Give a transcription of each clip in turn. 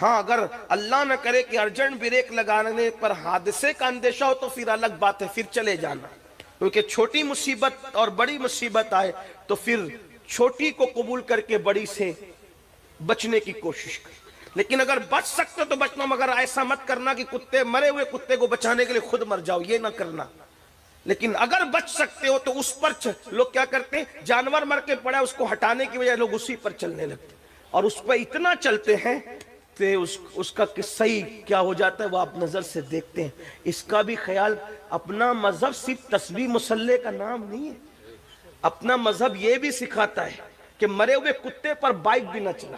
ہاں اگر اللہ نہ کرے کہ ارجنٹ بریک لگانے پر حادثے کا اندیشہ ہو تو پھر الگ بات ہے، پھر چلے جانا، کیونکہ چھوٹی مصیبت اور بڑی مصیبت آئے تو پھر چھوٹی کو قبول کر کے بڑی سے بچنے کی کوشش کر۔ لیکن اگر بچ سکتے تو بچنا، مگر ایسا مت کرنا کہ کتے مرے ہوئے کتے کو بچانے کے لیے خود مر جاؤ، یہ نہ کرنا۔ لیکن اگر بچ سکتے ہو تو اس پر لوگ کیا کرتے ہیں، جانور مر کے پڑا اس کو ہٹانے کی وجہ لوگ اسی پر چلنے لگتے اور اس پر اتنا چلتے ہیں کہ اس کا صحیح کیا ہو جاتا ہے وہ آپ نظر سے دیکھتے ہیں۔ اس کا بھی خیال، اپنا مذہب صرف تسبیح مصلی کا نام نہیں ہے، اپنا مذہب یہ بھی سکھاتا ہے کہ مرے ہوئے کتے پر بائک بھی نہ چلا،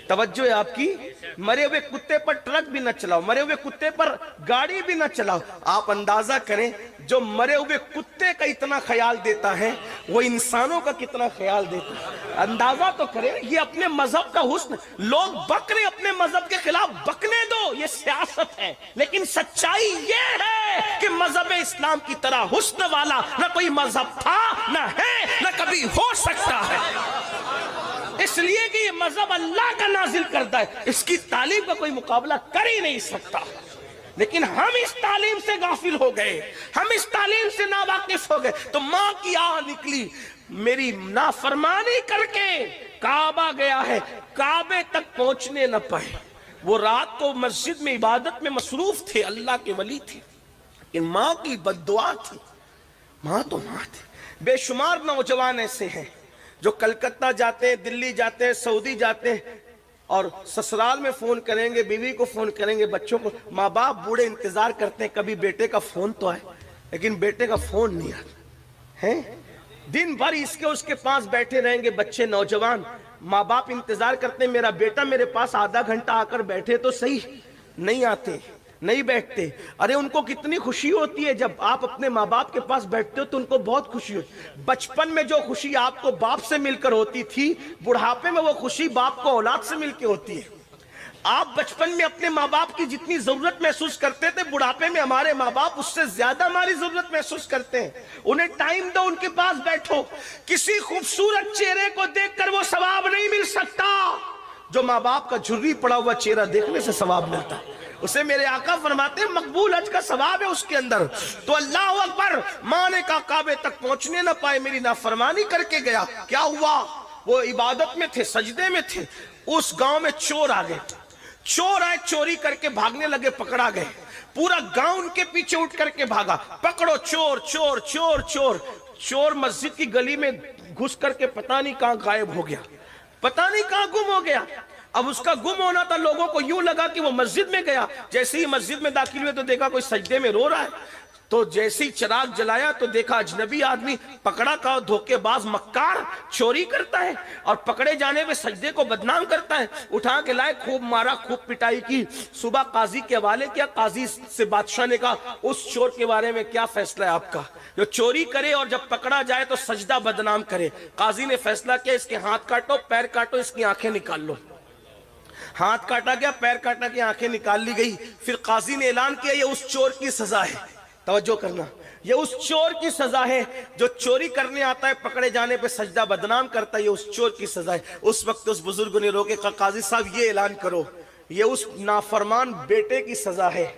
توجہ ہے آپ کی، مرے ہوئے کتے پر ٹرک بھی نہ چلاؤ، مرے ہوئے کتے پر گاڑی بھی نہ چلاؤ۔ آپ اندازہ کریں جو مرے ہوئے کتے کا اتنا خیال دیتا ہے وہ انسانوں کا کتنا خیال دیتا ہے، اندازہ تو کریں۔ یہ اپنے مذہب کا حسن، لوگ بک رہے اپنے مذہب کے خلاف، بکنے دو، یہ سیاست ہے، لیکن سچائی یہ ہے کہ مذہب اسلام کی طرح حسن والا نہ کوئی مذہب تھا، نہ ہے، نہ کبھی ہو سکتا ہے، اس لیے کہ یہ مذہب اللہ کا نازل کردہ ہے، اس کی تعلیم کا کوئی مقابلہ کر ہی نہیں سکتا۔ لیکن ہم اس تعلیم سے غافل ہو گئے، ہم اس تعلیم سے ناواقف ہو گئے، تو ماں کی آہ نکلی، میری نافرمانی کر کے کعبہ گیا ہے، کعبے تک پہنچنے نہ پائے۔ وہ رات کو مسجد میں عبادت میں مصروف تھے، اللہ کے ولی تھے، لیکن ماں کی بد دعا تھی۔ ماں تو ماں تھی۔ بے شمار نوجوان ایسے ہیں جو کلکتہ جاتے ہیں، دلی جاتے ہیں، سعودی جاتے ہیں، اور سسرال میں فون کریں گے، بیوی کو فون کریں گے، بچوں کو، ماں باپ بوڑھے انتظار کرتے ہیں کبھی بیٹے کا فون تو آئے، لیکن بیٹے کا فون نہیں آتا ہے۔ دن بھر اس کے پاس بیٹھے رہیں گے بچے، نوجوان، ماں باپ انتظار کرتے ہیں میرا بیٹا میرے پاس آدھا گھنٹہ آ کر بیٹھے تو صحیح، نہیں آتے، نہیں بیٹھتے۔ ارے ان کو کتنی خوشی ہوتی ہے جب آپ اپنے ماں باپ کے پاس بیٹھتے ہو تو ان کو بہت خوشی ہوتی ہے۔ بچپن میں جو خوشی آپ کو باپ سے مل کر ہوتی تھی، بڑھاپے میں وہ خوشی باپ کو اولاد سے مل کے ہوتی ہے۔ آپ بچپن میں اپنے ماں باپ کی جتنی ضرورت محسوس کرتے تھے، بڑھاپے میں ہمارے ماں باپ اس سے زیادہ ہماری ضرورت محسوس کرتے ہیں۔ انہیں ٹائم دو، ان کے پاس بیٹھو۔ کسی خوبصورت چہرے کو دیکھ کر وہ ثواب نہیں مل سکتا جو ماں باپ کا جھری پڑا ہوا چہرہ دیکھنے سے ثواب ملتا ہے۔ اسے میرے آقا فرماتے ہیں مقبول حج کا ثواب ہے اس کے اندر۔ تو اللہ اکبر، ماں نے کہا کعبے تک پہنچنے نہ پائے، میری نافرمانی کر کے گیا۔ کیا ہوا؟ وہ عبادت میں تھے، سجدے میں تھے، اس گاؤں میں چور آ گئے، چور آئے، چوری کر کے بھاگنے لگے، پکڑا گئے، پورا گاؤں ان کے پیچھے اٹھ کر کے بھاگا، پکڑو چور چور چور چور۔ چور مسجد کی گلی میں گھس کر کے پتہ نہیں کہاں غائب ہو گیا، پتہ نہیں کہاں گم ہو گیا۔ اب اس کا گم ہونا تھا، لوگوں کو یوں لگا کہ وہ مسجد میں گیا۔ جیسے ہی مسجد میں داخل ہوئے تو دیکھا کوئی سجدے میں رو رہا ہے، تو جیسے ہی چراغ جلایا تو دیکھا اجنبی آدمی، پکڑا کا دھوکے باز مکار، چوری کرتا ہے اور پکڑے جانے میں سجدے کو بدنام کرتا ہے۔ اٹھا کے لائے، خوب مارا، خوب پٹائی کی، صبح قاضی کے حوالے کیا۔ قاضی سے بادشاہ نے کہا اس چور کے بارے میں کیا فیصلہ ہے آپ کا، جو چوری کرے اور جب پکڑا جائے تو سجدہ بدنام کرے؟ قاضی نے فیصلہ کیا اس کے ہاتھ کاٹو، پیر کاٹو، اس کی آنکھیں نکال لو۔ ہاتھ کاٹا گیا، پیر کاٹا گیا، آنکھیں نکال لی گئی۔ پھر قاضی نے اعلان کیا یہ اس چور کی سزا ہے، توجہ کرنا، یہ اس چور کی سزا ہے جو چوری کرنے آتا ہے، پکڑے جانے پہ سجدہ بدنام کرتا ہے، یہ اس چور کی سزا ہے۔ اس وقت اس بزرگ نے روکے، کہا قاضی صاحب یہ اعلان کرو یہ اس نافرمان بیٹے کی سزا ہے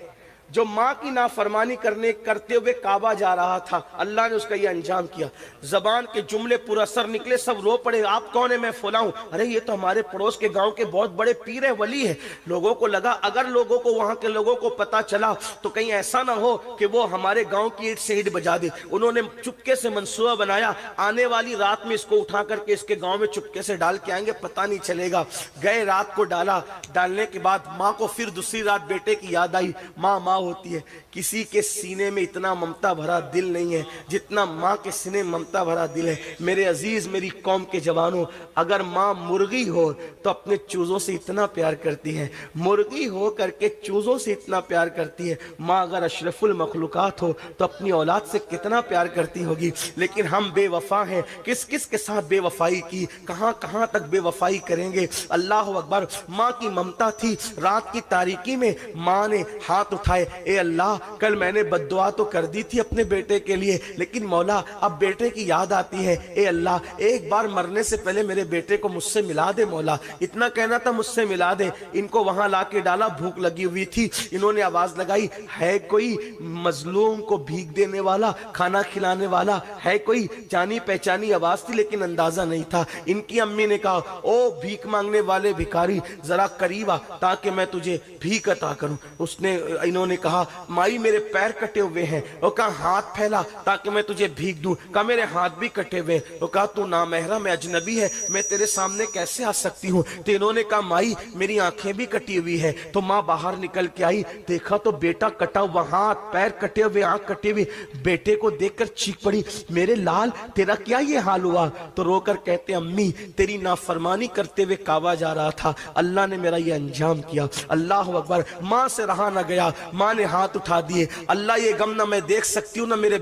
جو ماں کی نافرمانی کرتے ہوئے کعبہ جا رہا تھا، اللہ نے اس کا یہ انجام کیا۔ زبان کے جملے پر اثر نکلے، سب رو پڑے، آپ کون ہیں؟ میں فلاں ہوں۔ ارے یہ تو ہمارے پڑوس کے گاؤں کے بہت بڑے پیر ہے، ولی ہے۔ لوگوں کو لگا اگر لوگوں کو، وہاں کے لوگوں کو پتا چلا تو کہیں ایسا نہ ہو کہ وہ ہمارے گاؤں کی اینٹ سے اینٹ بجا دے۔ انہوں نے چپکے سے منصوبہ بنایا، آنے والی رات میں اس کو اٹھا کر کے اس کے گاؤں میں چپکے سے ڈال کے آئیں گے، پتہ نہیں چلے گا۔ گئے، رات کو ڈالا، ڈالنے کے بعد ماں کو پھر دوسری رات بیٹے کی یاد آئی۔ ماں ماں ہوتی ہے، کسی کے سینے میں اتنا ممتا بھرا دل نہیں ہے جتنا ماں کے سینے میں ممتا بھرا دل ہے۔ میرے عزیز، میری قوم کے جوانوں، اگر ماں مرغی ہو تو اپنے چوزوں سے اتنا پیار کرتی ہے، مرغی ہو کر کے چوزوں سے اتنا پیار کرتی ہے۔ ماں اگر اشرف المخلوقات ہو تو اپنی اولاد سے کتنا پیار کرتی ہوگی۔ لیکن ہم بے وفا ہیں، کس کس کے ساتھ بے وفائی کی، کہاں کہاں تک بے وفائی کریں گے۔ اللہ اکبر، ماں کی ممتا تھی۔ رات کی تاریکی میں ماں نے ہاتھ اٹھائے، ہے اے اللہ کل میں نے بد دعا تو کر دی تھی اپنے بیٹے کے لیے، لیکن مولا اب بیٹے کی یاد آتی ہے، اے اللہ ایک بار مرنے سے پہلے میرے بیٹے کو مجھ سے ملا دے مولا، اتنا کہنا تھا مجھ سے ملا دے۔ ان کو وہاں لا کے ڈالا، بھوک لگی ہوئی تھی، انہوں نے آواز لگائی ہے کوئی مظلوم کو بھیک دینے والا، کھانا کھلانے والا ہے کوئی؟ جانی پہچانی آواز تھی لیکن اندازہ نہیں تھا۔ ان کی امی نے کہا او بھیک مانگنے والے بھکاری ذرا قریب آ تاکہ میں تجھے بھیک عطا کروں۔ انہوں نے کہا مائی میرے پیر کٹے ہوئے ہیں، وہ کہا ہاتھ پھیلا تاکہ میں تجھے بھیک دوں، کہا میرے ہاتھ بھی کٹے ہوئے، وہ کہا تو نامحرم ہے، اجنبی ہے، میں تیرے سامنے کیسے آ سکتی ہوں؟ تو انہوں نے کہا مائی میری آنکھیں بھی کٹی ہوئی ہے۔ تو ماں باہر نکل کے آئی، دیکھا تو بیٹا کٹا ہوا، ہاتھ پیر کٹے ہوئے، آنکھ کٹے ہوئے، بیٹے کو دیکھ کر چیخ پڑی میرے لال تیرا کیا یہ حال ہوا؟ تو رو کر کہتے امی تیری نافرمانی کرتے ہوئے کعبہ جا رہا تھا، اللہ نے میرا یہ انجام کیا۔ اللہ اکبر۔ ماں سے رہا نہ گیا، ماں نے ہاتھ اٹھا دیے، اللہ یہ غم نہ میں دیکھ سکتی ہوں نہ میرے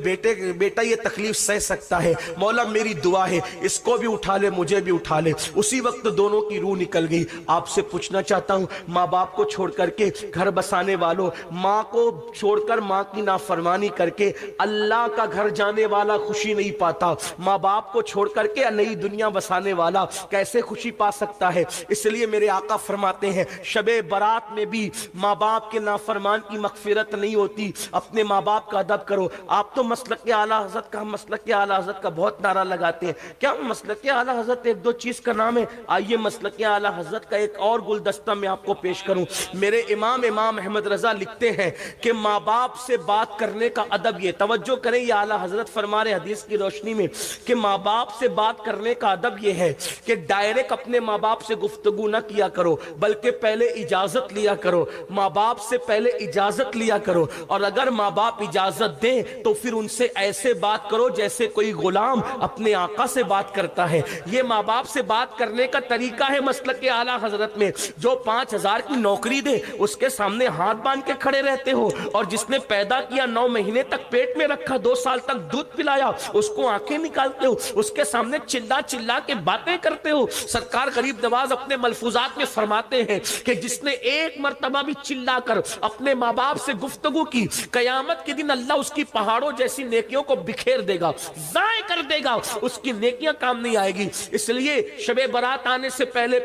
بیٹا یہ تکلیف سہ سکتا ہے، مولا میری دعا ہے اس کو بھی اٹھا لے مجھے بھی اٹھا لے۔ اسی وقت دونوں کی روح نکل گئی۔ آپ سے پوچھنا چاہتا ہوں ماں باپ کو چھوڑ کر کے گھر بسانے والوں، ماں کو چھوڑ کر ماں کی نافرمانی کر کے اللہ کا گھر جانے والا خوشی نہیں پاتا، ماں باپ کو چھوڑ کر کے نئی دنیا بسانے والا کیسے خوشی پا سکتا ہے؟ اس لیے میرے آقا فرماتے ہیں شب برات میں بھی ماں باپ کے نافرمان کی مغفرت نہیں ہوتی، اپنے ماں باپ کا ادب کرو۔ آپ تو مسلک اعلیٰ حضرت کا بہت نعرہ لگاتے ہیں، کیا مسلک اعلیٰ حضرت ایک دو چیز کا نام ہے؟ آئیے مسلک اعلیٰ حضرت کا ایک اور گلدستہ میں آپ کو پیش کروں۔ میرے امام احمد رضا لکھتے ہیں کہ ماں باپ سے بات کرنے کا ادب یہ، توجہ کریں یہ اعلیٰ حضرت فرما رہے حدیث کی روشنی میں کہ ماں باپ سے بات کرنے کا ادب یہ ہے کہ ڈائریکٹ اپنے ماں باپ سے گفتگو نہ کیا کرو، بلکہ پہلے اجازت لیا کرو، ماں باپ سے پہلے اجازت لیا کرو، اور اگر ماں باپ اجازت دیں تو پھر ان سے ایسے بات کرو جیسے کوئی غلام اپنے آقا سے بات کرتا ہے۔ یہ ماں باپ سے بات کرنے کا طریقہ ہے مسلک اعلیٰ حضرت میں۔ جو 5,000 کی نوکری دے اس کے سامنے ہاتھ باندھ کے کھڑے رہتے ہو، اور جس نے پیدا کیا 9 مہینے تک پیٹ میں رکھا، 2 سال تک دودھ پلایا، اس کو آنکھیں نکالتے ہو، اس کے سامنے چلا چلا کے باتیں کرتے ہو۔ سرکار غریب نواز اپنے ملفوظات میں فرماتے ہیں کہ جس نے ایک مرتبہ بھی چلا کر اپنے ماں باپ سے گفتگو کی، قیامت کے دن اللہ اس کی پہاڑوں جیسی نیکیوں کو بکھیر دے گا، ضائع کر دے گا، اس کی نیکیاں کام نہیں آئے گی۔ اس لیے شب برات آنے سے پہلے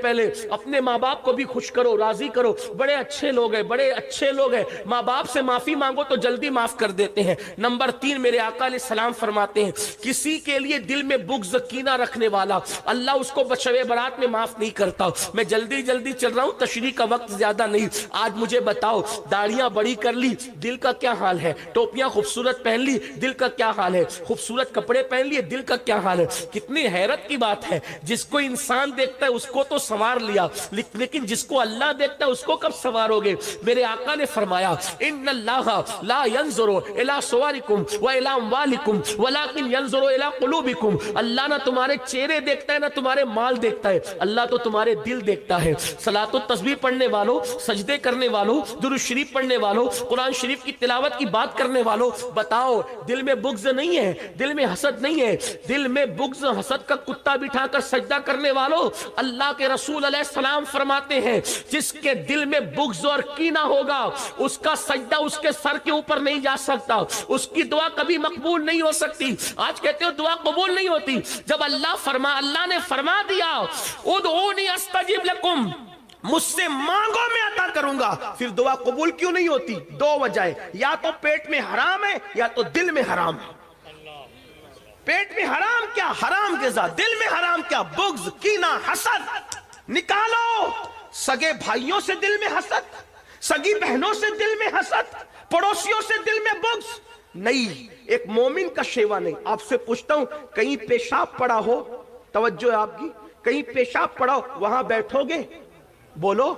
اپنے ماں باپ کو بھی خوش کرو، راضی کرو، بڑے اچھے لوگ ہیں، بڑے اچھے لوگ ہیں، ماں باپ سے معافی مانگو تو جلدی معاف کر دیتے ہیں۔ نمبر 3 میرے آقا علیہ السلام فرماتے ہیں کسی کے لیے دل میں بغض کینہ رکھنے والا اللہ اس کو شب برات میں معاف نہیں کرتا۔ میں جلدی چل رہا ہوں، تشریح کا وقت زیادہ نہیں۔ آج مجھے بتاؤ داڑیاں بڑی کر لی، دل کا کیا حال ہے؟ ٹوپیاں خوبصورت پہن لی، دل کا کیا حال ہے؟ خوبصورت کپڑے پہن لیے، دل کا کیا حال ہے؟ کتنی حیرت کی بات ہے، جس کو انسان دیکھتا ہے اس کو تو سنوار لیا، لیکن جس کو اللہ دیکھتا ہے اس کو کب سنوارو گے؟ میرے آقا نے فرمایا ان اللہ لا ينظر الى صورکم والى اموالکم ولكن ينظر الى قلوبکم۔ اللہ نہ تمہارے چہرے دیکھتا ہے نہ تمہارے مال دیکھتا ہے، اللہ تو تمہارے دل دیکھتا ہے۔ صلاۃ و تسبیح پڑھنے والوں، سجدے کرنے والوں، درود شریف پڑھنے والوں، قرآن شریف کی تلاوت کی بات کرنے والوں، بتاؤ دل میں بغض نہیں ہے، دل میں حسد نہیں ہے؟ دل میں بغض حسد کا کتا بٹھا کر سجدہ کرنے والوں، اللہ کے رسول علیہ السلام فرماتے ہیں جس کے دل میں بغض اور کینہ ہوگا اس کا سجدہ اس کے سر کے اوپر نہیں جا سکتا، اس کی دعا کبھی مقبول نہیں ہو سکتی۔ آج کہتے ہو دعا قبول نہیں ہوتی، جب اللہ نے فرما دیا ادعونی استجب لکم، مجھ سے مانگو میں عطا کروں گا، پھر دعا قبول کیوں نہیں ہوتی؟ 2 وجہ، یا تو پیٹ میں حرام ہے یا تو دل میں حرام ہے۔ پیٹ میں حرام کیا؟ حرام غذا، دل میں حرام کیا؟ بغض، کینہ، حسد۔ نکالو سگے بھائیوں سے دل میں حسد، سگی بہنوں سے دل میں حسد، پڑوسیوں سے دل میں بغض نہیں، ایک مومن کا شیوا نہیں۔ آپ سے پوچھتا ہوں کہیں پیشاب پڑا ہو، توجہ ہے آپ کی، کہیں پیشاب پڑا ہو وہاں بیٹھو گے؟ بولو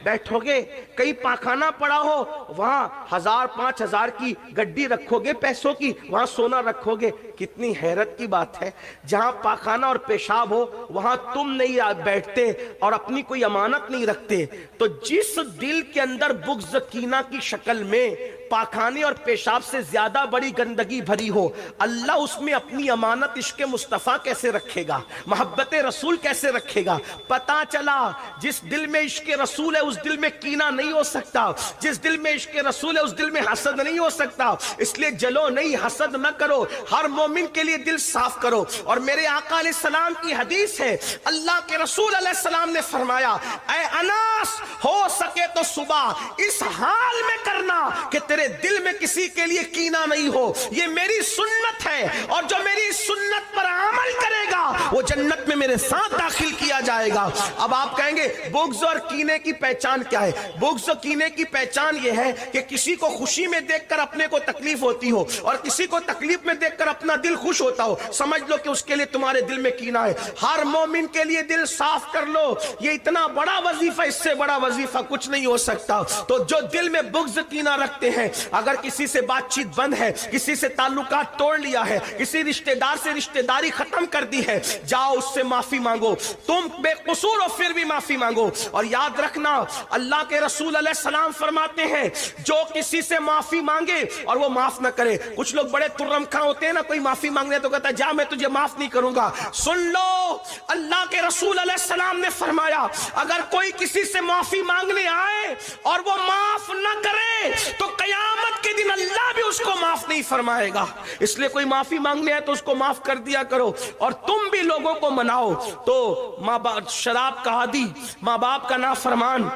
بیٹھو گے؟ کہیں پاخانہ پڑا ہو وہاں 1000 5000 کی گڈی رکھو گے پیسوں کی، وہاں سونا رکھو گے؟ کتنی حیرت کی بات ہے، جہاں پاخانہ اور پیشاب ہو وہاں تم نہیں بیٹھتے اور اپنی کوئی امانت نہیں رکھتے۔ تو جس دل کے اندر بغض کینہ کی شکل میں پاخانے اور پیشاب سے زیادہ بڑی گندگی بھری ہو، اللہ اس میں اپنی امانت عشق مصطفیٰ کیسے رکھے گا، محبت رسول کیسے رکھے گا؟ پتا چلا جس دل میں عشق رسول ہے اس دل میں کینہ نہیں ہو سکتا، جس دل میں عشق رسول ہے اس دل میں حسد نہیں ہو سکتا۔ اس لیے جلو نہیں، حسد نہ کرو، ہر مومن کے لیے دل صاف کرو۔ اور میرے آقا علیہ السلام کی حدیث ہے، اللہ کے رسول علیہ السلام نے فرمایا، اے اناس ہو سکے تو صبح اس حال میں کرنا کہ تیرے دل میں کسی کے لیے کینہ نہیں ہو، یہ میری سنت ہے، اور جو میری سنت پر عمل کرے گا وہ جنت میں میرے ساتھ داخل کیا جائے گا۔ اب آپ کہیں گے بغض اور کینے کی پہچان کیا ہے؟ بغض اور کینے کی پہچان یہ ہے کہ کسی کو خوشی میں دیکھ کر اپنے کو تکلیف ہوتی ہو اور کسی کو تکلیف میں دیکھ کر اپنا دل خوش ہوتا ہو، سمجھ لو کہ اس کے لیے تمہارے دل میں کینہ ہے۔ ہر مومن کے لیے دل صاف کر لو، یہ اتنا بڑا وظیفہ، اس سے بڑا وظیفہ کچھ نہیں ہو سکتا۔ تو جو دل میں بغض کینہ رکھتے ہیں، اگر کسی سے بات چیت بند ہے، کسی سے تعلقات توڑ لیا ہے، کسی رشتہ دار سے رشتہ داری ختم کر دی ہے، جاؤ اس سے معافی مانگو، تم بے قصور ہو پھر بھی معافی مانگو۔ اور یاد رکھنا اللہ کے رسول علیہ السلام فرماتے ہیں جو کسی سے معافی مانگے اور وہ معاف نہ کرے، کچھ لوگ بڑے ترمکھاں ہوتے ہیں نا، کوئی معافی مانگنے تو کہتا ہے جا میں تجھے معاف نہیں کروں گا۔ سن لو اللہ کے رسول علیہ السلام نے فرمایا اگر کوئی کسی سے معافی مانگنے آئے اور وہ معاف نہ کرے تو قیامت کے دن اللہ بھی اس کو معاف نہیں فرمائے گا۔ اس لیے کوئی معافی مانگنے آئے تو اس کو معاف کر دیا کرو، اور تم بھی لوگوں کو مناؤ۔ تو ماں باپ شراب کا عادی، ماں باپ کا نافرمان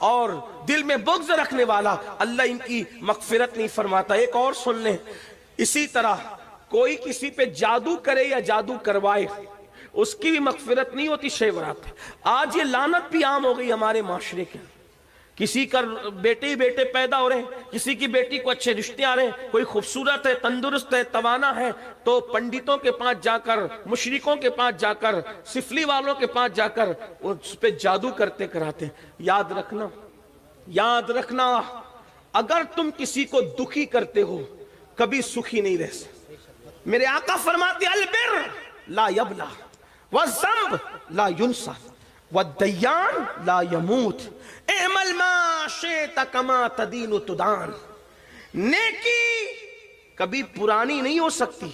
اور دل میں بغض رکھنے والا، اللہ ان کی مغفرت نہیں فرماتا۔ ایک اور سن لیں، اسی طرح کوئی کسی پہ جادو کرے یا جادو کروائے اس کی بھی مغفرت نہیں ہوتی۔ شیورات آج یہ لعنت بھی عام ہو گئی ہمارے معاشرے کے، کسی کا بیٹے ہی بیٹے پیدا ہو رہے ہیں، کسی کی بیٹی کو اچھے رشتے آ رہے ہیں، کوئی خوبصورت ہے، تندرست ہے، توانا ہے، تو پنڈتوں کے پاس جا کر، مشرکوں کے پاس جا کر، سفلی والوں کے پاس جا کر اس پہ جادو کرتے کراتے ہیں۔ یاد رکھنا، یاد رکھنا، اگر تم کسی کو دکھی کرتے ہو کبھی سکھی نہیں رہ سکتے۔ میرے آقا فرماتے البر لا یبلا والذنب لا ینسى والدیان لا یموت اعمل ما شئت کما تدین تدان۔ نیکی کبھی پرانی نہیں ہو سکتی،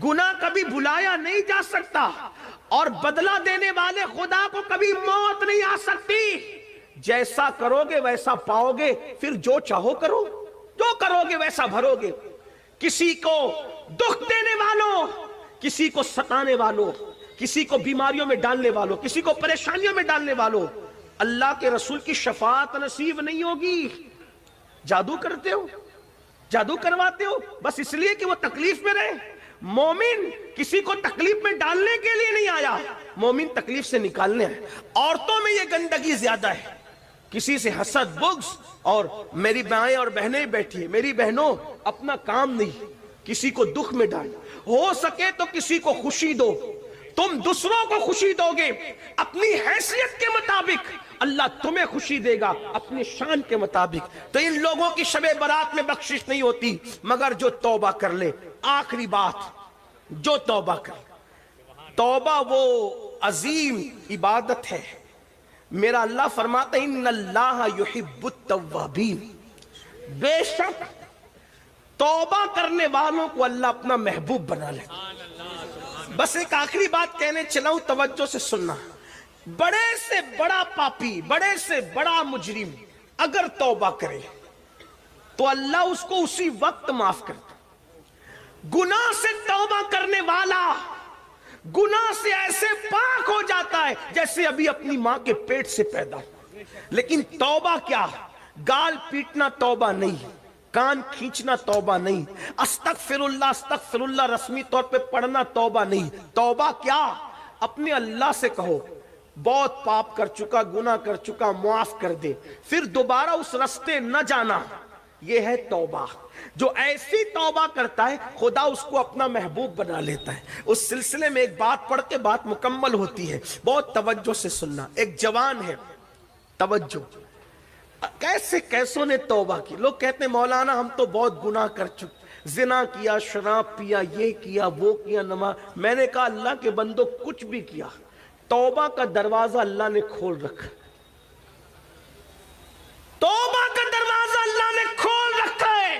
گناہ کبھی بھلایا نہیں جا سکتا، اور بدلہ دینے والے خدا کو کبھی موت نہیں آ سکتی۔ جیسا کرو گے ویسا پاؤ گے، پھر جو چاہو کرو، جو کرو گے ویسا بھرو گے۔ کسی کو دکھ دینے والوں، کسی کو ستانے والوں، کسی کو بیماریوں میں ڈالنے والوں، کسی کو پریشانیوں میں ڈالنے والوں، اللہ کے رسول کی شفاعت نصیب نہیں ہوگی۔ جادو کرتے ہو، جادو کرواتے ہو بس اس لیے کہ وہ تکلیف میں رہے۔ مومن کسی کو تکلیف میں ڈالنے کے لیے نہیں آیا، مومن تکلیف سے نکالنے آئے۔ عورتوں میں یہ گندگی زیادہ ہے، کسی سے حسد بغض، اور میری مائیں اور بہنیں بیٹھی ہیں، میری بہنوں اپنا کام نہیں، کسی کو دکھ میں ڈال، ہو سکے تو کسی کو خوشی دو۔ تم دوسروں کو خوشی دو گے اپنی حیثیت کے مطابق، اللہ تمہیں خوشی دے گا اپنی شان کے مطابق۔ تو ان لوگوں کی شب برات میں بخشش نہیں ہوتی مگر جو توبہ کر لے۔ آخری بات، جو توبہ کر لے، توبہ وہ عظیم عبادت ہے۔ میرا اللہ فرماتا ہے ان اللہ یحب التوابین، بے شک توبہ کرنے والوں کو اللہ اپنا محبوب بنا لیتا۔ بس ایک آخری بات کہنے چلا ہوں، توجہ سے سننا۔ بڑے سے بڑا پاپی، بڑے سے بڑا مجرم اگر توبہ کرے تو اللہ اس کو اسی وقت معاف کرتا۔ گناہ سے توبہ کرنے والا گناہ سے ایسے پاک ہو جاتا ہے جیسے ابھی اپنی ماں کے پیٹ سے پیدا ہو۔ لیکن توبہ کیا؟ گال پیٹنا توبہ نہیں، کان کھینچنا توبہ نہیں، استغفر اللہ رسمی طور پہ پڑھنا توبہ نہیں۔ توبہ کیا؟ اپنے اللہ سے کہو بہت پاپ کر چکا، گناہ کر چکا، معاف کر دے، پھر دوبارہ اس رستے نہ جانا۔ یہ ہے توبہ۔ جو ایسی توبہ کرتا ہے خدا اس کو اپنا محبوب بنا لیتا ہے۔ اس سلسلے میں ایک بات پڑھ کے بات مکمل ہوتی ہے، بہت توجہ سے سننا۔ ایک جوان ہے، توجہ، کیسوں نے توبہ کی۔ لوگ کہتے ہیں مولانا ہم تو بہت گناہ کر چکے، زنا کیا، شراب پیا، یہ کیا، وہ کیا، نماز۔ میں نے کہا اللہ کے بندو کچھ بھی کیا، توبہ کا دروازہ اللہ نے کھول رکھا، توبہ کا دروازہ اللہ نے کھول رکھا ہے۔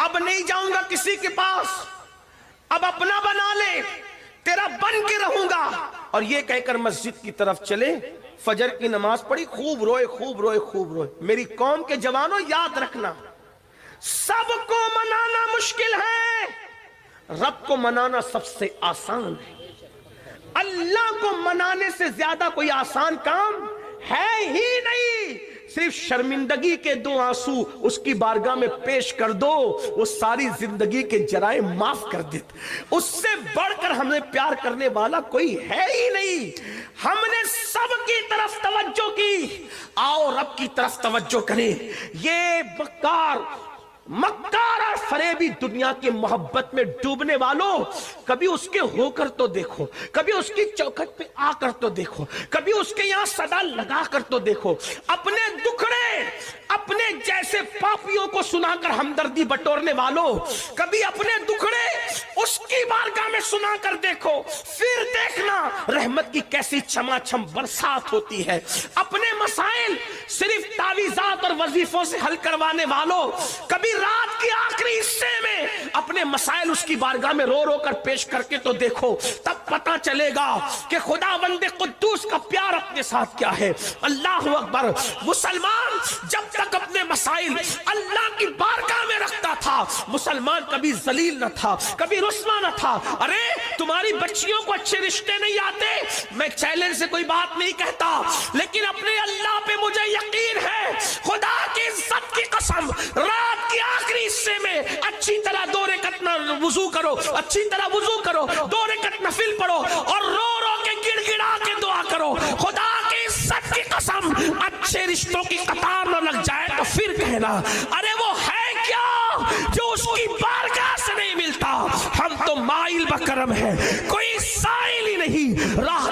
اب نہیں جاؤں گا کسی کے پاس، اب اپنا بنا لے، تیرا بن کے رہوں گا. اور یہ کہہ کر مسجد کی طرف چلے. فجر کی نماز پڑھی، خوب روئے خوب روئے خوب روئے. میری قوم کے جوانوں یاد رکھنا، سب کو منانا مشکل ہے، رب کو منانا سب سے آسان ہے. اللہ کو منانے سے زیادہ کوئی آسان کام ہے ہی نہیں. صرف شرمندگی کے 2 آنسو اس کی بارگاہ میں پیش کر دو، وہ ساری زندگی کے جرائم معاف کر دیتے. اس سے بڑھ کر ہمیں پیار کرنے والا کوئی ہے ہی نہیں. ہم نے سب کی طرف توجہ کی، آؤ رب کی طرف توجہ کریں. یہ مکار اور فریبی دنیا کی محبت میں ڈوبنے والوں، کبھی اس کے ہو کر تو دیکھو، کبھی اس کی چوکھٹ پہ آ کر تو دیکھو، کبھی اس کے یہاں صدا لگا کر تو دیکھو. اپنے دکھڑے اپنے جیسے پاپیوں کو سنا کر ہمدردی بٹورنے والوں، کبھی اپنے دکھڑے اس کی بارگاہ میں سنا کر دیکھو، پھر دیکھنا رحمت کی کیسی چھما چھم برسات ہوتی ہے. اپنے مسائل صرف تعویذات اور وظیفوں سے حل کروانے والوں، کبھی رات کے آخری حصے میں اپنے مسائل اس کی بارگاہ میں رو رو کر پیش کر کے تو دیکھو، تب پتہ چلے گا کہ خداوند قدوس کا پیار اپنے ساتھ کیا ہے. اللہ اکبر. مسلمان جب تک اپنے مسائل اللہ کی بارگاہ میں رکھتا تھا، مسلمان کبھی ذلیل نہ تھا، کبھی رسوا نہ تھا. ارے تمہاری بچیوں کو اچھے رشتے نہیں آتے، میں چیلنج سے کوئی بات نہیں کہتا، لیکن اپنے اللہ پہ مجھے یقین ہے، خدا کی عزت کی قسم، رات کے آخری حصے میں اچھی طرح 2 رکعت وضو کرو، اچھی طرح وضو کرو، 2 رکعت نفل پڑھو اور رو رو کے گڑ گڑا کے دعا کرو. خدا کی عزت کی قسم اچھے رشتوں کی قطار نہ لگ جائے تو پھر کہنا ارے وہ ہے کیا جو اس کی بارگاہ سے نہیں ملتا. ہم تو مائل بکرم ہے، کوئی سائل ہی نہیں. راہ